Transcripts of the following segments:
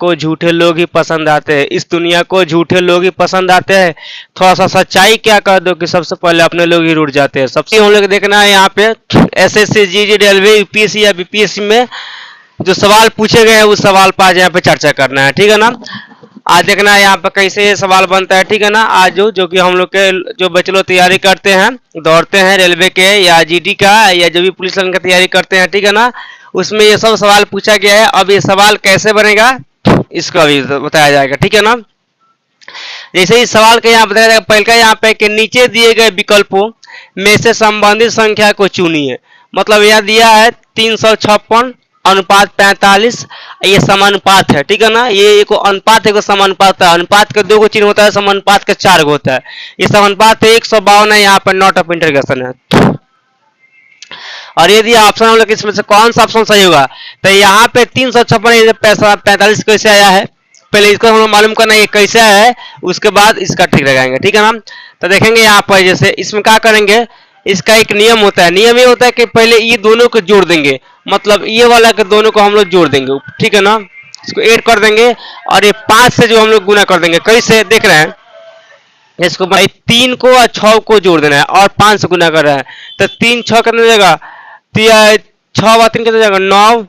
को झूठे लोग ही पसंद आते हैं, इस दुनिया को झूठे लोग ही पसंद आते हैं। थोड़ा सा सच्चाई क्या कर दो कि सबसे पहले अपने लोग ही रुट जाते हैं। सबसे हम लोग देखना है यहाँ पे एसएससी, जीडी, रेलवे, यूपीएससी या बीपीएससी में जो सवाल पूछे गए हैं उस सवाल पर आज यहाँ पे चर्चा करना है, ठीक है ना। आज देखना है यहाँ पे कैसे सवाल बनता है, ठीक है ना। आज जो कि हम लोग के जो बच्चे लोग तैयारी करते हैं, दौड़ते हैं रेलवे के या जीडी का या जो भी पुलिस लाइन का तैयारी करते हैं, ठीक है ना, उसमें ये सब सवाल पूछा गया है। अब ये सवाल कैसे बनेगा इसका भी बताया जाएगा, ठीक है ना। जैसे इस सवाल का यहाँ बताया जाएगा, पहले का यहाँ पे कि नीचे दिए गए विकल्पों में से संबंधित संख्या को चुनिए। मतलब यह दिया है 356 अनुपात 45, ये समानुपात है, ठीक है ना। ये एक अनुपात है, समानुपात है। अनुपात के 2 चिन्ह होता है, समानुपात के 4 होता है। ये समानुपात 152 है, यहाँ पर नॉट ऑफ इंटरगेशन है। और यदि ऑप्शन हम लोग इसमें से कौन सा ऑप्शन सही होगा, तो यहाँ पे 356 45 कैसे आया है, पहले इसको हम लोग मालूम करना है ये कैसे आया है, उसके बाद इसका ठीक लगाएंगे, ठीक है ना। तो देखेंगे यहाँ पर जैसे इसमें क्या करेंगे, इसका एक नियम होता है। नियम ये होता है कि पहले ये दोनों को जोड़ देंगे, मतलब ये वाला के दोनों को हम लोग जोड़ देंगे, ठीक है ना। इसको ऐड कर देंगे और ये 5 से जो हम लोग गुना कर देंगे। कैसे देख रहे हैं, इसको भाई 3 को और 6 को जोड़ देना है और 5 से गुना कर रहा है। तो 3 6 कितना देगा, 6 और 3 कितना जाएगा, 9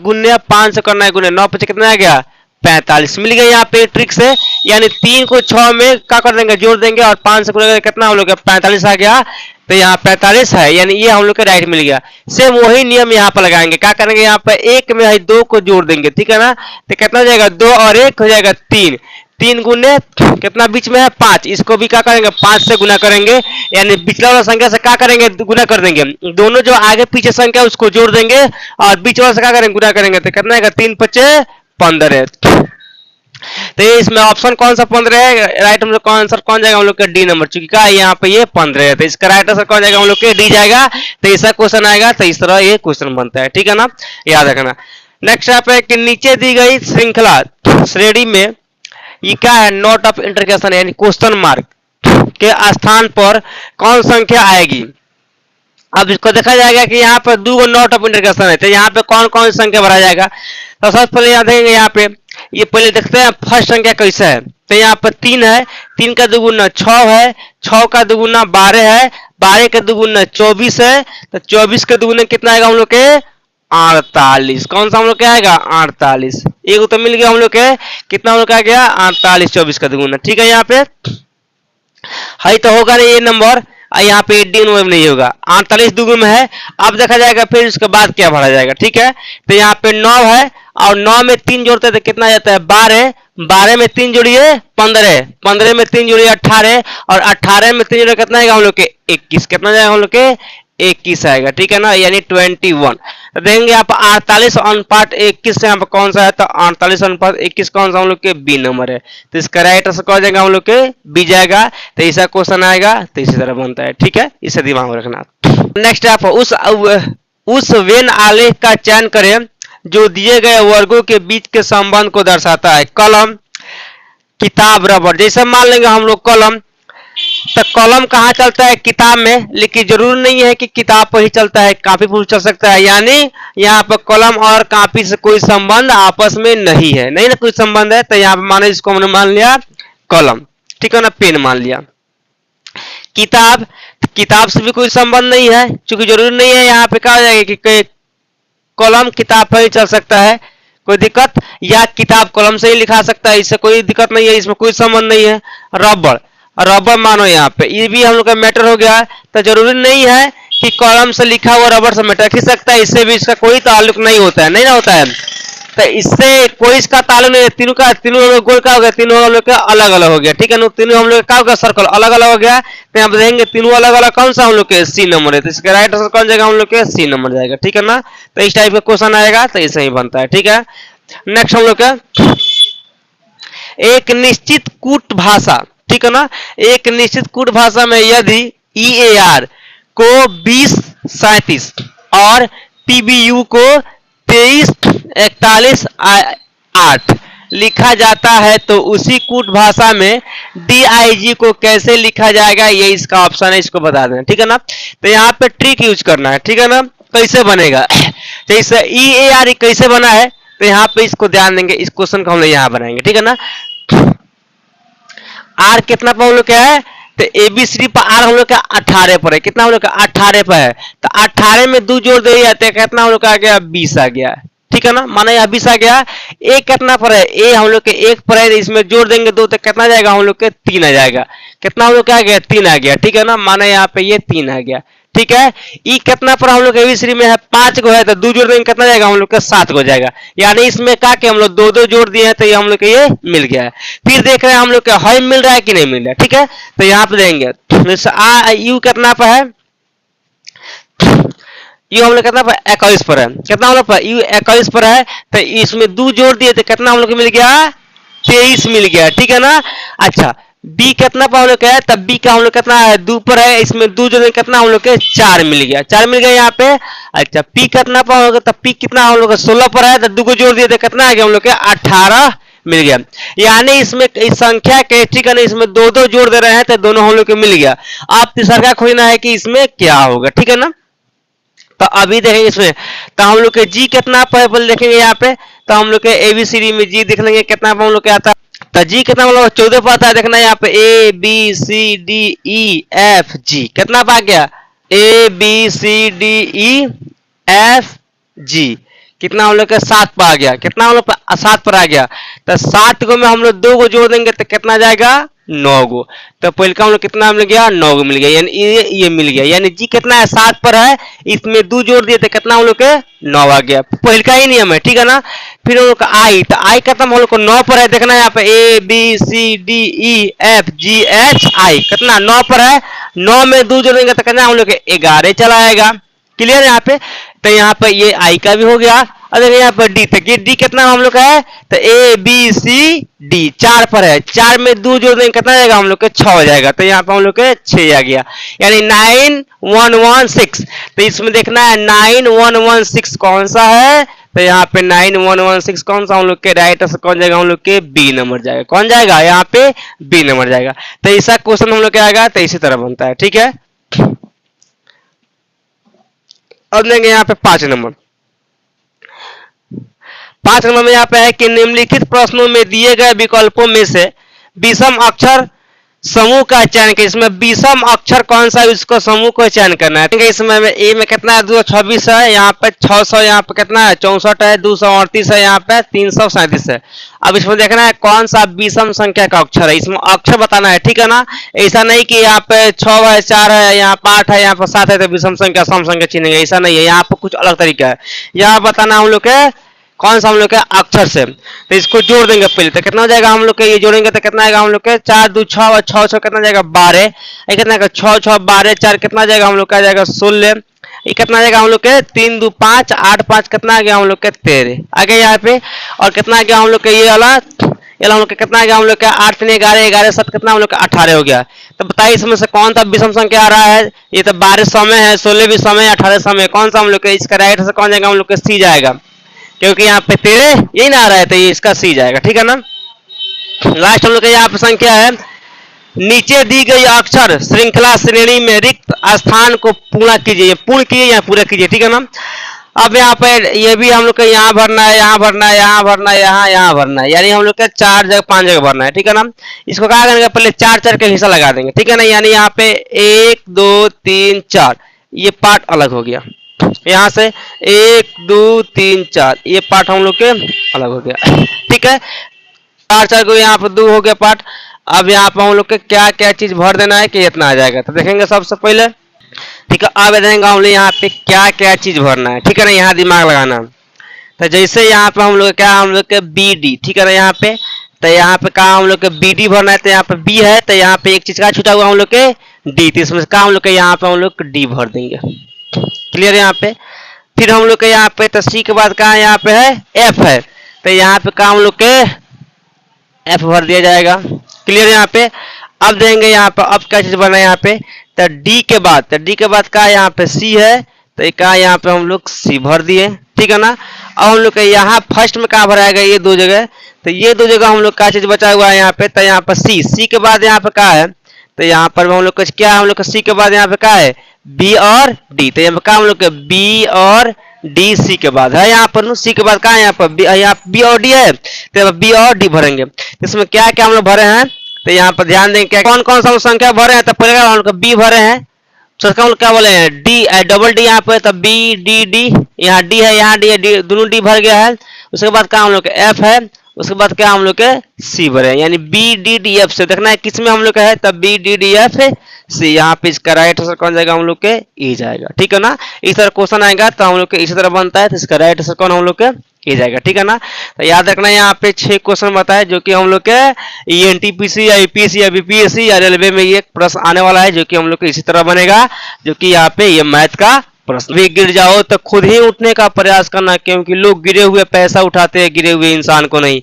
गुने 5 से करना है गुने 9 5 कितना आ गया 45। मिल गया यहाँ पे ट्रिक से, यानी 3 को 6 में क्या कर देंगे, जोड़ देंगे और 5 से गुना कितना हम लोग 45 आ गया। तो यहाँ 45 है, यानी ये हम लोग का राइट मिल गया। सेम वही नियम यहाँ पर लगाएंगे। क्या करेंगे, यहाँ पर 1 में है 2 को जोड़ देंगे, ठीक है ना। तो कितना हो जाएगा, 2 और 1 हो जाएगा 3, 3 गुने कितना बीच में है 5, इसको भी क्या करेंगे 5 से गुना करेंगे, यानी पिछला वाला संख्या से क्या करेंगे गुना कर देंगे। दोनों जो आगे पीछे संख्या उसको जोड़ देंगे और बीच वाला से क्या करेंगे गुना करेंगे। तो कितना आएगा 3 5 15। तो ये इसमें ऑप्शन कौन सा 15 है, राइट हम लोग का आंसर कौन जाएगा, हम लोग का डी नंबर, चूंकि का यहाँ पे ये 15 है। तो इसका राइट आंसर कौन जाएगा, हम लोग के डी जाएगा। तो ऐसा क्वेश्चन आएगा, तो इस तरह ये क्वेश्चन बनता है, ठीक है ना, याद रखना। नेक्स्ट यहाँ पे कि नीचे दी गई श्रृंखला श्रेणी में ये क्या है, नोट ऑफ इंटरगेशन यानी क्वेश्चन मार्क के स्थान पर कौन संख्या आएगी। अब इसको देखा जाएगा कि यहाँ पर 2 नोट ऑफ इंटरगेशन है, तो यहाँ पे कौन कौन सी संख्या भरा जाएगा। तो सबसे पहले याद देंगे यहाँ पे, ये पहले देखते हैं फर्स्ट संख्या कैसा है। तो यहाँ पर 3 है, 3 का दुगुना 6 है, 6 का दुगुना 12 है, 12 का दुगुना 24 है। तो 24 के दुगुना कितना आएगा हम लोग के 48। कौन सा हम लोग क्या आएगा 48। एक तो मिल गया हम लोग के, कितना हम लोग का आ गया 48, 24 का दुगुना, ठीक है। यहाँ पे है तो होगा नहीं ये नंबर, यहाँ पे 18 नहीं होगा, 48 दुगुन में है। अब देखा जाएगा फिर उसके बाद क्या भरा जाएगा, ठीक है। तो यहाँ पे 9 है और 9 में 3 जोड़ते तो कितना जाता है 12, 12 में 3 जोड़िए 15, 15 में 3 जोड़िए 18 और 18 में 3 जोड़िए कितना आएगा हम लोग के 21। कितना जाएगा हम लोग के 21 आएगा, ठीक है ना, यानी 21। तो देखेंगे यहाँ पर 48 अनुपात 21 से यहाँ पर कौन सा है, तो 48 अनुपात 21 कौन सा हम लोग के बी नंबर है। तो इसका राइट आंसर कौन जाएगा हम लोग के बी जाएगा। तो ऐसा क्वेश्चन आएगा, तो इसी तरह बनता है, ठीक है, इसे दिमाग में रखना। नेक्स्ट आप उस वेन आलेख का चयन करें जो दिए गए वर्गों के बीच के संबंध को दर्शाता है। कलम, किताब, रबर। जैसे मान लेंगे हम लोग कलम, तो कलम कहाँ चलता है किताब में, लेकिन जरूर नहीं है कि किताब पर ही चलता है, कापी पर चल सकता है। यानी यहाँ पर कलम और कापी से कोई संबंध आपस में नहीं है, नहीं ना कोई संबंध है। तो यहाँ पर माने इसको हमने मान लिया कलम, ठीक है ना, पेन मान लिया। किताब, किताब से भी कोई संबंध नहीं है, क्योंकि जरूरी नहीं है यहाँ पे क्या हो जाएगा कि कलम किताब पर ही चल सकता है, कोई दिक्कत, या किताब कलम से ही लिखा सकता है, इससे कोई दिक्कत नहीं है, इसमें कोई संबंध नहीं है। रबर, रबर मानो यहाँ पे ये भी हम लोग का मैटर हो गया। तो जरूरी नहीं है कि कलम से लिखा हुआ रबर से मैटर खींच सकता है, इससे भी इसका कोई ताल्लुक नहीं होता है, नहीं ना होता है। तो इससे कोई इसका ताल्लुक नहीं है। तीनों हम लोग गोल का हो गया, तीनों हम लोग का अलग अलग हो गया, ठीक है ना। तीनों हम लोग का हो गया सर्कल अलग अलग हो गया। तो यहाँ पे देखेंगे तीनों अलग अलग कौन सा हम लोग के सी नंबर है। तो इसका राइट आंसर कौन जाएगा हम लोग के सी नंबर जाएगा, ठीक है ना। तो इस टाइप का क्वेश्चन आएगा, तो ऐसे ही बनता है, ठीक है। नेक्स्ट हम लोग का एक निश्चित कूट भाषा, ठीक है ना। एक निश्चित कूट भाषा में यदि EAR को 2037 और PBU को 2341 लिखा जाता है, तो उसी कूट भाषा में DIG को कैसे लिखा जाएगा, ये इसका ऑप्शन है, इसको बता देना, ठीक है ना। तो यहाँ पे ट्रिक यूज करना है, ठीक है ना। कैसे बनेगा, जैसे EAR कैसे बना है, तो यहाँ पे इसको ध्यान देंगे, इस क्वेश्चन को हम लोग यहाँ बनाएंगे, ठीक है ना। आर कितना पर हम लोग क्या है, तो एबीसीडी पर आर हम लोग का 18 पर है, कितना हम लोग का 18 पर है, तो 18 में 2 जोड़ दे जाते हैं, कितना हम लोग का आ गया 20 आ गया, ठीक है ना। माना यहाँ 20 आ गया। ए कितना पर है, ए हम लोग के 1 पर है, इसमें जोड़ देंगे 2 तो कितना जाएगा हम लोग के 3 आ जाएगा, कितना हम लोग का आ गया 3 आ गया, ठीक है ना। माना यहाँ पे ये 3 आ गया, ठीक है। ई कितना पर हम लोग एबीसीडी में है 5 को है, तो 2 जोड़ देंगे कितना जाएगा हम लोग का 7 को जाएगा, यानी इसमें का के हम लोग 2 जोड़ दिए हैं, तो ये हम लोग के ये मिल गया है। फिर देख रहे हैं हम लोग का है मिल रहा है कि नहीं मिल रहा है, ठीक है। तो यहाँ पे देंगे यू कितना पर है, यू हम लोग कितना पर 21 पर है, कितना हम लोग पर यू 21 पर है, तो इसमें 2 जोड़ दिए तो कितना हम लोग को मिल गया 23 मिल गया, ठीक है ना। अच्छा बी कितना पर हम लोग का है, तब बी का हम लोग कितना है 2 पर है, इसमें 2 जोड़ कितना हम लोग के 4 मिल गया, 4 मिल गया यहाँ पे। अच्छा पी कितना पर होगा, तब पी कितना हम लोग का 16 पर है, तो 2 को जोड़ दिए तो कितना आ गया हम लोग के 18 मिल गया। यानी इसमें इस संख्या के, ठीक है ना, इसमें 2 जोड़ दे रहे हैं तो दोनों हम लोग को मिल गया। आप तीसरा खोजना है कि इसमें क्या होगा, ठीक है ना। तो अभी देखेंगे इसमें, तो हम लोग के जी कितना पर है देखेंगे यहाँ पे, तो हम लोग के एबीसीडी में जी देख लेंगे कितना पर हम लोग के आता है, तो जी कितना मतलब 14 पर आता है, देखना यहाँ पे A B C D E F G कितना पा गया, A B C D E F G कितना हम लोग का 7 पर आ गया, कितना हम लोग 7 पर आ गया, तो 7 को में हम लोग 2 को जोड़ देंगे तो कितना जाएगा 9 गो, तो पहले का हम लोग कितना मिल गया 9 गो मिल गया, यानी ये मिल गया, यानी जी कितना है 7 पर है, इसमें 2 जोड़ दिए तो कितना हम लोग के 9 आ गया, पहले का ही नियम है, ठीक है ना। फिर हम लोग का आई, तो आई कितना हम लोग को 9 पर है, देखना यहाँ पे A B C D E F G H I कितना 9 पर है, 9 में 2 जोड़ेंगे तो कितना हम लोग के 11 चला आएगा, क्लियर है यहाँ पे। तो यहाँ पे ये आई का भी हो गया, और देखिए यहाँ पर डी तक, ये डी कितना हम लोग का है, तो ए बी सी डी 4 पर है, 4 में 2 जोड़ देंगे कितना जाएगा हम लोग के 6 हो जाएगा, तो यहाँ पे हम लोग के 6 आ गया, यानी 9116। तो इसमें देखना है 9116 कौन सा है, तो यहाँ पे 9116 कौन सा हम लोग के राइट आंसर कौन जाएगा हम लोग के बी नंबर जाएगा, कौन जाएगा यहाँ पे बी नंबर जाएगा। तो ऐसा क्वेश्चन हम लोग क्या आएगा, तो इसी तरह बनता है, ठीक है। अब लेंगे यहाँ पे 5 नंबर, 5 नंबर में यहाँ पे है कि निम्नलिखित प्रश्नों में दिए गए विकल्पों में से विषम अक्षर समूह का चयन करें, इसमें विषम अक्षर कौन सा है उसको समूह को चयन करना है, ठीक है। इसमें ए में कितना है 226 है, यहाँ पे 600, यहाँ पे कितना है 64 है, 238 है, यहाँ पे 337 है। अब इसमें देखना है कौन सा विषम संख्या का अक्षर है, इसमें अक्षर बताना है, ठीक है ना। ऐसा नहीं कि यहाँ पे 6 है, 4 है, यहाँ पे 8 है, यहाँ पे 7 है तो विषम संख्या सम संख्या चिन्हेंगे, ऐसा नहीं है, यहाँ पे कुछ अलग तरीका है। यहाँ बताना हम लोग के कौन सा हम लोग के अक्षर से, तो इसको जोड़ देंगे पहले, तो कितना हो जाएगा हम लोग के, ये जोड़ेंगे तो कितना आएगा हम लोग के 4 2 6 और 6 6 कितना जाएगा 12, ये कितना 6 6 12 4 कितना जाएगा हम लोग का जाएगा 16, ये कितना जाएगा हम लोग के 3 2 5 8 5 कितना आ गया हम लोग के 13 आ गया यहाँ पे, और कितना आ गया हम लोग के ये वाला हम लोग के कितना आ गया हम लोग का 8 3 11 11 7 कितना हम लोग का 18 हो गया। तो बताइए इसमें से कौन सा विषम संख्या आ रहा है, ये तो 12 समय है, 16 भी समय, 18 समय, कौन सा हम लोग के इसका राइट से कौन जाएगा हम लोग के सी जाएगा, क्योंकि यहाँ पे 13 यही ना आ रहा है, तो ये इसका सी जाएगा, ठीक है ना। लास्ट हम लोग का यहाँ पे संख्या है, नीचे दी गई अक्षर श्रृंखला श्रेणी में रिक्त स्थान को पूर्ण कीजिए, पूर्ण कीजिए या पूरा कीजिए, ठीक है ना। अब यहाँ पे ये भी हम लोग का यहाँ भरना है, यहाँ भरना है, यहाँ भरना है, यहाँ भरना है, यानी हम लोग का 4 जगह 5 जगह भरना है, ठीक है ना। इसको क्या करेंगे पहले 4 4 के हिस्सा लगा देंगे, ठीक है ना, यानी यहाँ पे 1 2 3 4 ये पार्ट अलग हो गया, यहाँ से 1 2 3 4 ये पार्ट हम लोग के अलग हो गया, ठीक है। 4 4 को यहाँ पे 2 हो गया पार्ट। अब यहाँ पे हम लोग के क्या क्या चीज भर देना है कि इतना आ जाएगा, तो देखेंगे सबसे पहले, ठीक है। अब देखेंगे हम लोग यहाँ पे क्या क्या चीज भरना है, ठीक है ना, यहाँ दिमाग लगाना। तो जैसे यहाँ पे हम लोग क्या हम लोग के बी डी, ठीक है ना, यहाँ पे तो यहाँ पे कहा हम लोग के बी डी भरना है, तो यहाँ पे बी है, तो यहाँ पे एक चीज का छूटा हुआ हम लोग के डी, तो इसमें कहा हम लोग के यहाँ पे हम लोग डी भर देंगे, क्लियर है यहाँ पे। फिर हम लोग के यहाँ पे तो सी के बाद कहा यहाँ पे है एफ है, तो यहाँ पे कहा हम लोग के एफ भर दिया जाएगा, क्लियर है यहाँ पे। अब देंगे यहाँ पे अब क्या चीज बना है यहाँ पे, तो डी के बाद, तो डी के बाद कहा यहाँ पे सी है, तो कहा यहाँ पे हम लोग सी भर दिए, ठीक है ना। अब हम लोग के यहाँ फर्स्ट में कहा भराएगा ये 2 जगह, तो ये 2 जगह हम लोग का चीज बचा हुआ है यहाँ पे, तो यहाँ पर सी, सी के बाद यहाँ पे कहा है, तो यहाँ पर हम लोग क्या हम लोग सी के बाद यहाँ पे कहा है बी और डी, तो यहाँ पे कहा हम लोग के बी और डी सी के बाद है यहाँ पर, सी के बाद कहाँ है यहाँ पर यहाँ बी और डी है, तो बी और डी भरेंगे। इसमें क्या क्या हम लोग भरे हैं, तो यहाँ पर ध्यान देंगे क्या कौन कौन सा संख्या भरे हैं। तो पहले हम लोग बी भरे हैं, तो हम लोग क्या बोले हैं डी, डबल डी यहाँ पे, तब बी डी डी, यहाँ डी है, यहाँ डी है, डी दोनों डी भर गया है। उसके बाद क्या हम लोग का एफ है, उसके बाद क्या हम लोग के सी भरे हैं, यानी बी डी डी एफ से देखना है किस में हम लोग का है, तब B D D F C. यहाँ पे इसका राइट आंसर कौन जाएगा, हम लोग के ई जाएगा, ठीक है ना। इस तरह क्वेश्चन आएगा तो हम लोग के इसी तरह बनता है, तो इसका राइट आंसर कौन हम लोग के ई जाएगा, ठीक है ना। तो याद रखना यहाँ पे 6 क्वेश्चन बताए जो कि हम लोग के एनटीपीसी या यूपीएससी या बीपीएससी या रेलवे में ये प्रश्न आने वाला है, जो कि हम लोग के इसी तरह बनेगा, जो कि यहाँ पे ये मैथ का प्रश्न। भी गिर जाओ तो खुद ही उठने का प्रयास करना, क्योंकि लोग गिरे हुए पैसा उठाते हैं, गिरे हुए इंसान को नहीं।